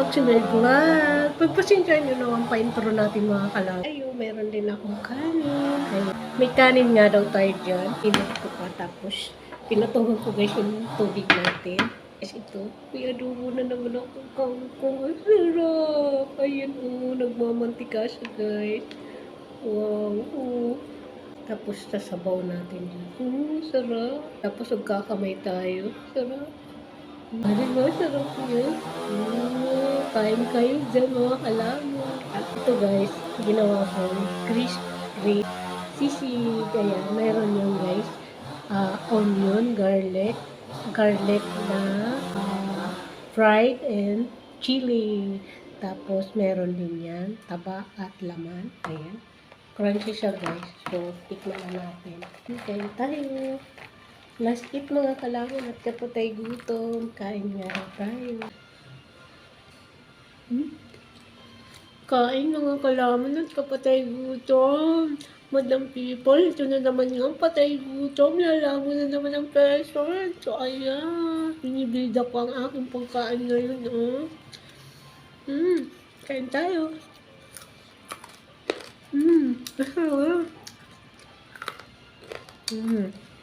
welcome to my vlog. Pagpasensya nyo naman pa-intro natin mga kalab. Ayun, meron din akong kanin. Ayun. May kanin nga daw tayo dyan. Pinag ko pa tapos pinatuhan ko guys yung tubig natin. Guys, ito. May adobo na naman akong kangkong. Ang sarap. Ayun, nagmamantika siya guys. Wow, Tapos sasabaw natin yan. Sarap. Tapos magkakamay tayo. Sarap. Diba, sarap yun. Kain kayo dyan mga kalaman. At ito guys, ginawa ko crispy sisig. Kaya meron yung guys, onion, garlic na fried and chili. Tapos meron din yan, taba at laman. Ayan. Crunchy siya guys. So, tikman na natin. Okay, tayo. Last eat mga kalaman at kapatay gutom. Kain nga tayo. Kain mga kalaman at kapatay gutom. Madam people, ito na naman yung patay gutom. Lalaman na naman ang person. So ayan, binibilda ko ang aking pagkain ngayon. Kain tayo.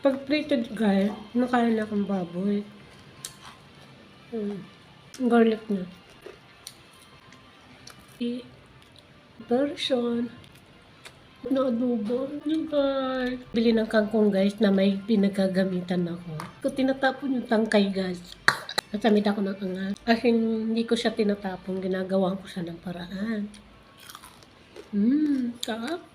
Pag plated guys, nakain na akong baboy. Garlic na. Version na adobo. Guys. Bili ng kangkong guys na may pinagkagamitan ako. Kung tinatapon yung tangkay guys. Nasamid ako ng angat. Kasi hindi ko siya tinatapon. Ginagawa ko siya ng paraan. Sarap.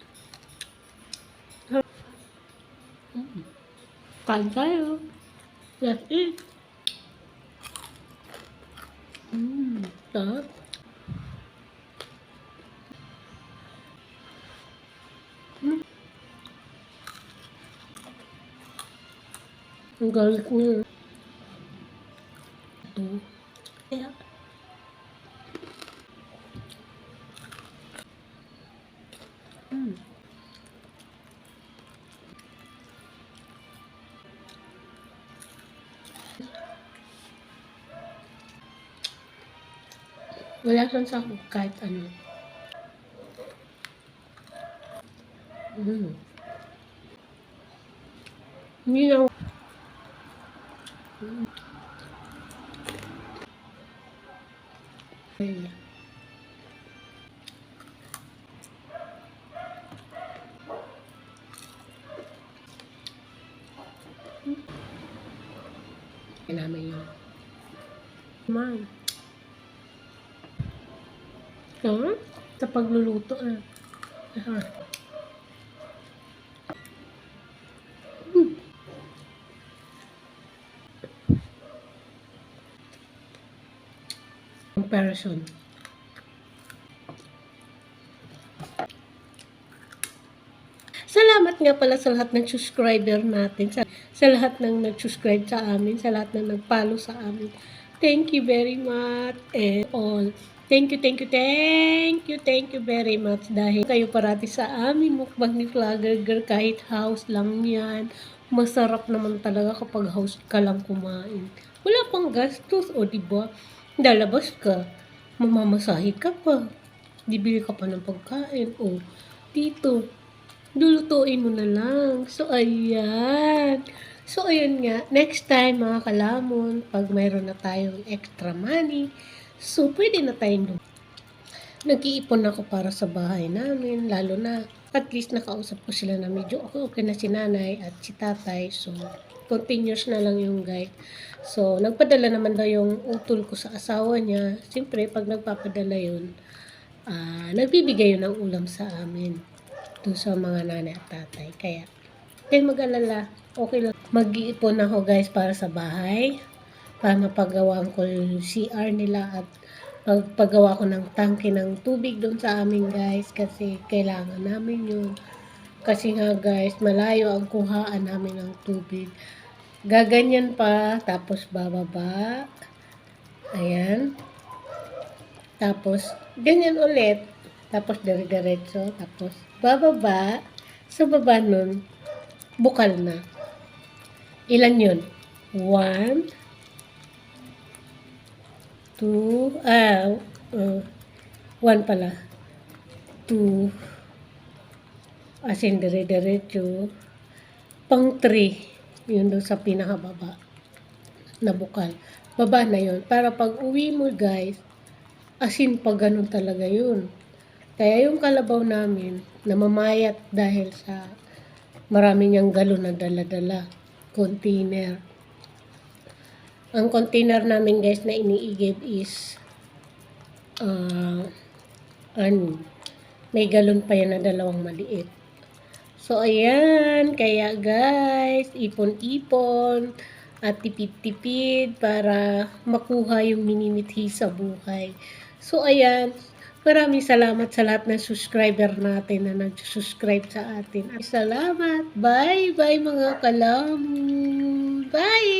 Kain tayo. Let's eat. Sarap. Ang garlic niya. Ito. Kaya. Wala siyang sa kahit ano. Hindi na. Namin yun. Man. Sa pagluluto Comparison. Salamat nga pala sa lahat ng subscriber natin, sa lahat ng nag-subscribe sa amin, sa lahat ng nag-follow sa amin. Thank you very much and all. Thank you very much dahil kayo parati sa amin mukbang ni Vlogger Girl. Kahit house lang yan, masarap naman talaga kapag house ka lang kumain. Wala pang gastos, o diba? Lalabas ka, mamamasahe ka pa, bibili ka pa ng pagkain, o dito, lulutuin mo na lang. So, ayan. So, ayun nga. Next time, mga kalamon, pag mayroon na tayong extra money, so, pwede na tayong nag-iipon ako para sa bahay namin. Lalo na, at least nakausap ko sila na medyo okay na si nanay at si tatay. So, continuous na lang yung guide. So, nagpadala naman daw yung utol ko sa asawa niya. Siyempre, pag nagpapadala yun, nagbibigay yun ng ulam sa amin. Doon sa mga nanay at tatay. Kaya mag-alala. Okay lang. Mag-iipon ako guys para sa bahay. Para mapagawaan ko yung CR nila at magpagawa ko ng tangke ng tubig doon sa amin guys. Kasi kailangan namin yun. Kasi nga guys, malayo ang kuhaan namin ng tubig. Gaganyan pa, tapos bababa. Ayan. Tapos, ganyan ulit. Tapos, dire-diretso. Tapos, bababa. Sa baba nun, bukal na. Ilan yun? 1, 2, uh, 1 pala, 2, as in dire-diretso, pang 3, yun doon sa pinakababa na bukal. Baba na yun. Para pag uwi mo guys, as in pag ganun talaga yun. Kaya yung kalabaw namin, namamayat dahil sa marami niyang galon na dala-dala. Container. Ang container namin guys na iniigib is may galon pa yan na 2 maliit. So, ayan. Kaya guys, ipon-ipon at tipid-tipid para makuha yung minimithi sa buhay. So, ayan. Maraming salamat sa lahat ng subscriber natin na nag-subscribe sa atin. Salamat. Bye-bye mga kalamu. Bye!